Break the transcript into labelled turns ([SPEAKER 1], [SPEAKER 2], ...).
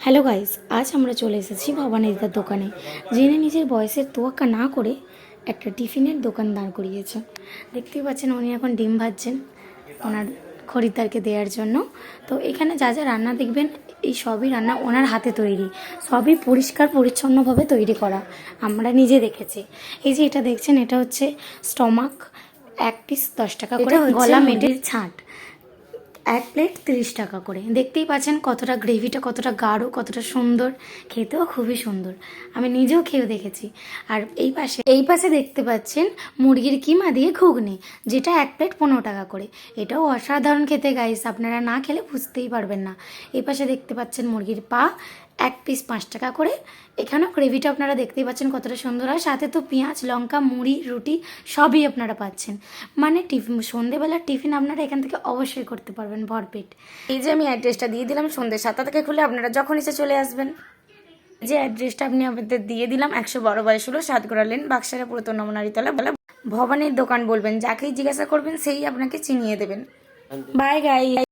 [SPEAKER 1] Hello guys, আজ আমরা চলে এসেছি ভবানীদার দোকানে, যিনি নিজের বয়সের তোয়াক্কা না করে একটা টিফিনের দোকান দাঁড় করিয়েছে। দেখতেই পাচ্ছেন উনি এখন ডিম ভাজছেন ওনার খরিদ্দারকে দেওয়ার জন্য। তো এখানে যা যা রান্না দেখবেন এই সবই রান্না ওনার হাতে তৈরি, সবই পরিষ্কার পরিচ্ছন্নভাবে তৈরি করা, আমরা নিজে দেখেছি। এই যে এটা দেখছেন, এটা হচ্ছে স্টমাক, এক পিস 10 টাকা করে, গলা মেটের ছাঁট এক প্লেট 30 টাকা করে। দেখতেই পাচ্ছেন কতটা গ্রেভিটা কতটা গাঢ়, কতটা সুন্দর, খেতেও খুবই সুন্দর, আমি নিজেও খেয়ে দেখেছি। আর এই পাশে দেখতে পাচ্ছেন মুরগির কিমা দিয়ে ঘুগনি, যেটা এক প্লেট 15 টাকা করে। এটাও অসাধারণ খেতে গাইস, আপনারা না খেলে বুঝতেই পারবেন না। এই পাশে দেখতে পাচ্ছেন মুরগির পা, এক পিস 5 টাকা করে। এখানেও গ্রেভিটা আপনারা দেখতেই পাচ্ছেন কতটা সুন্দর হয়, সাথে তো পেঁয়াজ লঙ্কা মুড়ি রুটি সবই আপনারা পাচ্ছেন। মানে সন্ধেবেলার টিফিন আপনারা এখান থেকে অবশ্যই করতে পারবেন ভরপেট। এই যে আমি অ্যাড্রেসটা দিয়ে দিলাম, সন্ধ্যে 7টা থেকে খুলে আপনারা যখন এসে চলে আসবেন। যে অ্যাড্রেসটা আপনি আপনাদের দিয়ে দিলাম, 112/16 সাতগড়া লেন, বাক্সারা পুরাতন নমনারীতলা, বলে ভবানীর দোকান বলবেন, যাকেই জিজ্ঞাসা করবেন সেই আপনাকে চিনিয়ে দেবেন। বাই গাই।